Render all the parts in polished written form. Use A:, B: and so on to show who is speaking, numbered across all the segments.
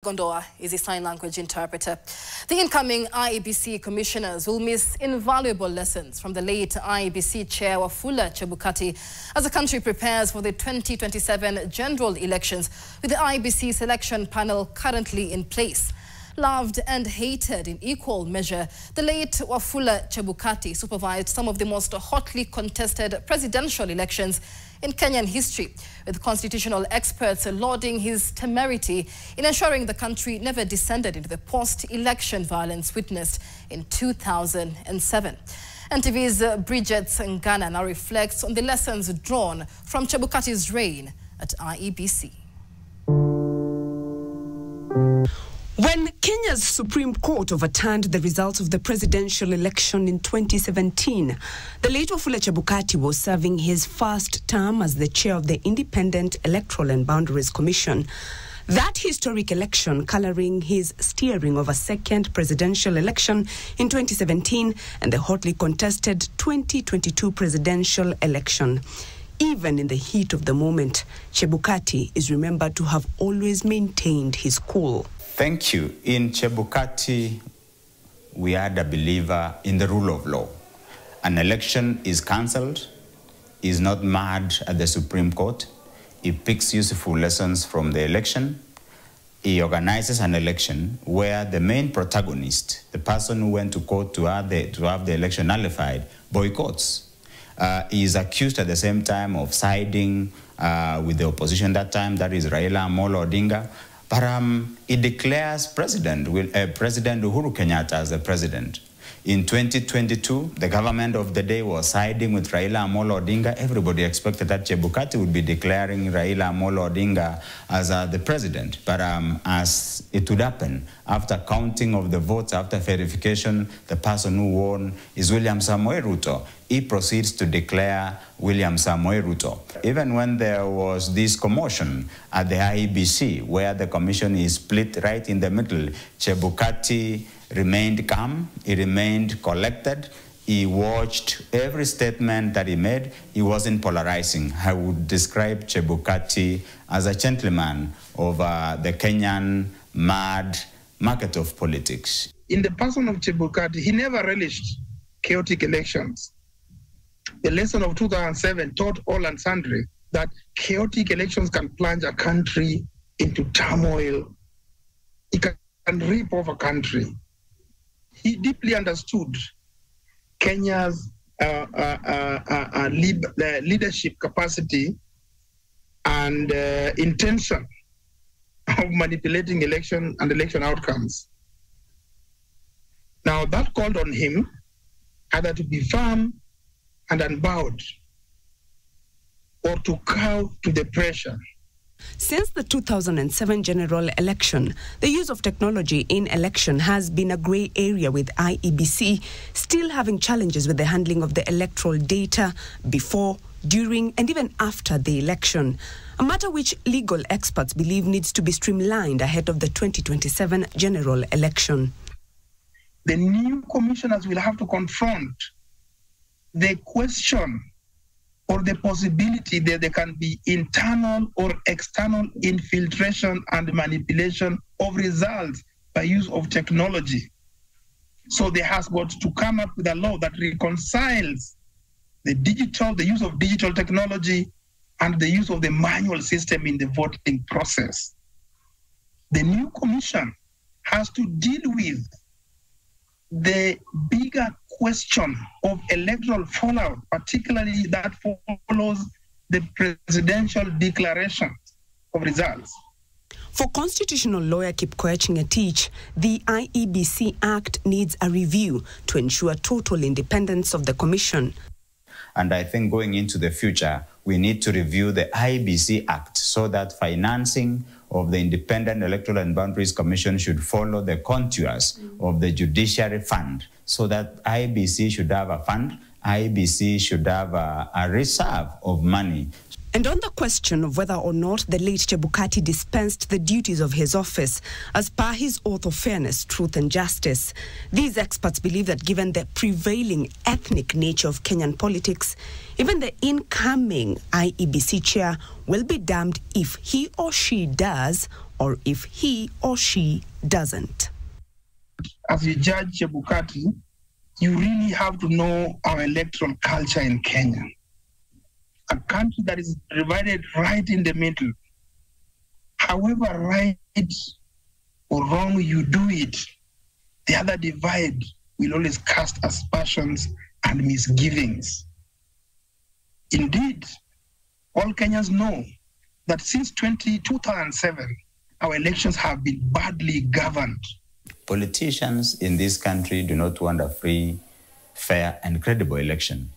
A: Gondoa is a sign language interpreter. The incoming IEBC commissioners will miss invaluable lessons from the late IEBC chair Wafula Chebukati as the country prepares for the 2027 general elections, with the IEBC selection panel currently in place. Loved and hated in equal measure, the late Wafula Chebukati supervised some of the most hotly contested presidential elections in Kenyan history, with constitutional experts lauding his temerity in ensuring the country never descended into the post-election violence witnessed in 2007. NTV's Bridget Ngana now reflects on the lessons drawn from Chebukati's reign at IEBC.
B: When Kenya's Supreme Court overturned the results of the presidential election in 2017, the late Wafula Chebukati was serving his first term as the chair of the Independent Electoral and Boundaries Commission. That historic election coloring his steering of a second presidential election in 2017 and the hotly contested 2022 presidential election. Even in the heat of the moment, Chebukati is remembered to have always maintained his cool.
C: Thank you. In Chebukati, we are the believer in the rule of law. An election is cancelled, is not mad at the Supreme Court. He picks useful lessons from the election. He organizes an election where the main protagonist, the person who went to court to have the election nullified, boycotts. He is accused at the same time of siding with the opposition that time, that is Raila Amolo Odinga. But he declares President Uhuru Kenyatta as the president. In 2022, the government of the day was siding with Raila Amolo Odinga. Everybody expected that Chebukati would be declaring Raila Amolo Odinga as the president. But as it would happen, after counting of the votes, after verification, the person who won is William Samoei Ruto. He proceeds to declare William Samoei Ruto. Even when there was this commotion at the IEBC, where the commission is split right in the middle, Chebukati remained calm, he remained collected, he watched every statement that he made, he wasn't polarizing. I would describe Chebukati as a gentleman of the Kenyan mad market of politics.
D: In the person of Chebukati, he never relished chaotic elections. The lesson of 2007 taught all and sundry that chaotic elections can plunge a country into turmoil. It can rip off a country. He deeply understood Kenya's leadership capacity and intention of manipulating election and election outcomes. Now that called on him either to be firm and unbowed, or to cow to the pressure.
B: Since the 2007 general election, the use of technology in election has been a grey area, with IEBC still having challenges with the handling of the electoral data before, during and even after the election, a matter which legal experts believe needs to be streamlined ahead of the 2027 general election.
D: The new commissioners will have to confront the question or the possibility that there can be internal or external infiltration and manipulation of results by use of technology. So they have got to come up with a law that reconciles the use of digital technology and the use of the manual system in the voting process. The new commission has to deal with the bigger question of electoral fallout, particularly that follows the presidential declaration of results.
B: For constitutional lawyer Kipkoech Ngetich, the IEBC Act needs a review to ensure total independence of the commission.
C: And I think going into the future, we need to review the IEBC Act so that financing of the Independent Electoral and Boundaries Commission should follow the contours of the Judiciary Fund, so that IEBC should have a fund, IEBC should have a reserve of money.
B: And on the question of whether or not the late Chebukati dispensed the duties of his office as per his oath of fairness, truth and justice, these experts believe that given the prevailing ethnic nature of Kenyan politics, even the incoming IEBC chair will be damned if he or she does or if he or she doesn't.
D: As you judge Chebukati, you really have to know our electoral culture in Kenya. A country that is divided right in the middle. However right or wrong you do it, the other divide will always cast aspersions and misgivings. Indeed, all Kenyans know that since 2007, our elections have been badly governed.
C: Politicians in this country do not want a free, fair, and credible election.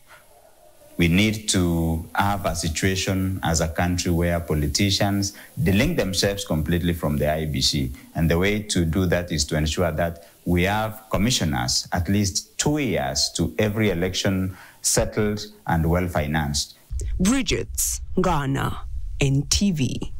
C: We need to have a situation as a country where politicians delink themselves completely from the IEBC. And the way to do that is to ensure that we have commissioners at least 2 years to every election settled and well-financed.
B: Bridget Ngana, NTV.